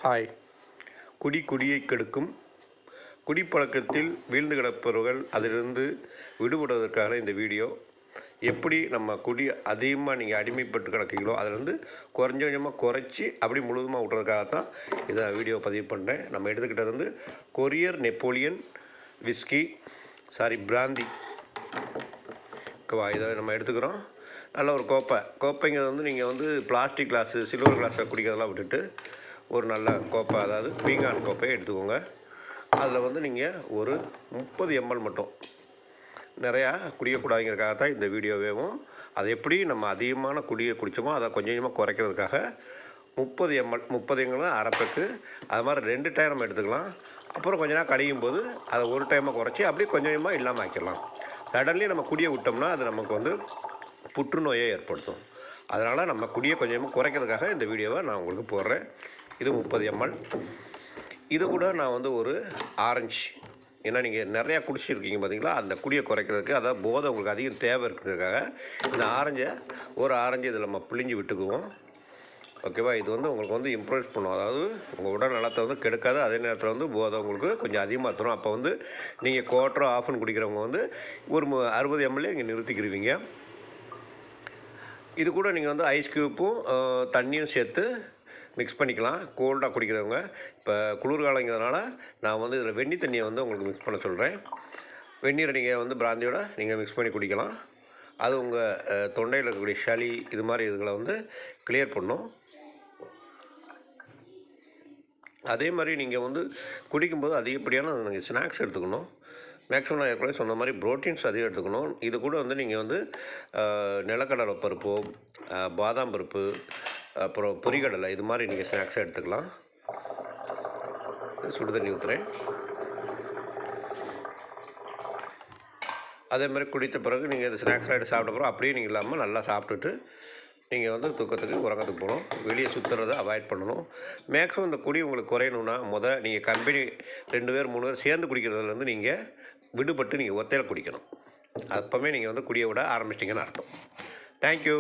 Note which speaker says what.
Speaker 1: Hi. குடியை கெடுக்கும் குடிப்பழக்கத்தில் வீழ்ந்து கிடப்பவர்கள் அதிலிருந்து விடுபடுவதற்கான இந்த வீடியோ. எப்படி நம்ம குடி அதிகமாக நீங்கள் அடிமைப்பட்டு கிடக்கீங்களோ அதிலிருந்து கொஞ்சமாக குறைச்சி அப்படி முழுவதுமாக விட்றதுக்காகத்தான் இதை வீடியோ பதிவு பண்ணுறேன். நம்ம எடுத்துக்கிட்டது வந்து கொரியர் நெப்போலியன் விஸ்கி பிராந்தி. ஓகேவா? இதை நம்ம எடுத்துக்கிறோம். நல்ல ஒரு கோப்பைங்கிறது வந்து நீங்கள் வந்து பிளாஸ்டிக் கிளாஸு சில்வர் கிளாஸில் குடிக்கிறதெல்லாம் விட்டுட்டு ஒரு நல்ல கோப்பை, அதாவது பீங்கான் கோப்பையை எடுத்துக்கோங்க. அதில் வந்து நீங்கள் ஒரு 30 ml மட்டும், நிறையா குடிக்கக்கூடாதுங்கிறதுக்காக தான் இந்த வீடியோவேவும். அதை எப்படி நம்ம அதிகமான குடியை குடித்தோமோ அதை கொஞ்சமாக குறைக்கிறதுக்காக 30 ml 30 அரைப்பக்கு அது மாதிரி 2 டைம் நம்ம எடுத்துக்கலாம். அப்புறம் கொஞ்ச நேரம் கழியும் போது அதை ஒரு டைமாக குறைச்சி அப்படியே கொஞ்சமாக இல்லாமல் ஆக்கிடலாம். சடன்லி நம்ம குடியை விட்டோம்னா அது நமக்கு வந்து புற்றுநோயை ஏற்படுத்தும். அதனால் நம்ம குடியை கொஞ்சமாக குறைக்கிறதுக்காக இந்த வீடியோவை நான் உங்களுக்கு போடுறேன். இது 30 ml. இது கூட நான் வந்து ஒரு ஆரஞ்சு, ஏன்னா நீங்கள் நிறையா குடிச்சிருக்கீங்க பார்த்தீங்களா, அந்த குடியை குறைக்கிறதுக்கு, அதாவது போதை உங்களுக்கு அதிகம் தேவை இருக்கிறதுக்காக இந்த ஒரு ஆரஞ்சு இதில் நம்ம பிழிஞ்சு விட்டுக்குவோம். ஓகேவா? இது வந்து உங்களுக்கு வந்து இம்ப்ரூவ் பண்ணும், அதாவது உங்கள் உடல் நலத்தை வந்து கெடுக்காது. அதே நேரத்தில் வந்து போதை உங்களுக்கு கொஞ்சம் அதிகமாக தரும். அப்போ வந்து நீங்கள் குவார்ட்டரோ ஆஃப்னு குடிக்கிறவங்க வந்து ஒரு 60 ml நீங்கள் நிறுத்திக்கிடுவீங்க. இது கூட நீங்கள் வந்து ஐஸ் க்யூப்பும் தண்ணியும் சேர்த்து மிக்ஸ் பண்ணிக்கலாம். கோல்டாக குடிக்கிறவங்க. இப்போ குளிர்காலங்கிறதுனால நான் வந்து இதில் வெந்நி தண்ணியை வந்து உங்களுக்கு மிக்ஸ் பண்ண சொல்கிறேன். வெந்நீரை நீங்கள் வந்து பிராந்தியோட நீங்கள் மிக்ஸ் பண்ணி குடிக்கலாம். அது உங்கள் தொண்டையில் இருக்கக்கூடிய சளி இது மாதிரி இதுகளை வந்து கிளியர் பண்ணும். அதே மாதிரி நீங்கள் வந்து குடிக்கும்போது அதிகப்படியான நீங்கள் ஸ்நாக்ஸ் எடுத்துக்கணும். மேக்ஸிமம் நான் ஏற்கனவே சொன்ன மாதிரி ப்ரோட்டீன்ஸ் அதிகம் எடுத்துக்கணும். இது கூட வந்து நீங்கள் வந்து நிலக்கடலை பருப்போ, பாதாம் பருப்பு, அப்புறம் பொரிகடலை இது மாதிரி நீங்கள் ஸ்நாக்ஸாக எடுத்துக்கலாம். சுடு தண்ணி ஊற்றுறேன். அதே மாதிரி குடித்த பிறகு நீங்கள் இந்த ஸ்நாக்ஸ்லாம் எடுத்து சாப்பிட்ட பிறகு அப்படியே நீங்கள் இல்லாமல் நல்லா சாப்பிட்டுட்டு நீங்கள் வந்து தூக்கத்துக்கு உறங்கத்துக்கு போகணும். வெளியே சுற்றுறதை அவாய்ட் பண்ணணும். மேக்ஸிமம் இந்த குடி உங்களுக்கு குறையணுன்னா நீங்கள் கம்பெனி 2 பேர் 3 பேர் சேர்ந்து குடிக்கிறதுலேருந்து நீங்கள் விடுபட்டு நீங்கள் ஒத்தையில் குடிக்கணும். அப்போவே நீங்கள் வந்து குடியை விட ஆரம்பிச்சிட்டிங்கன்னு அர்த்தம். தேங்க்யூ.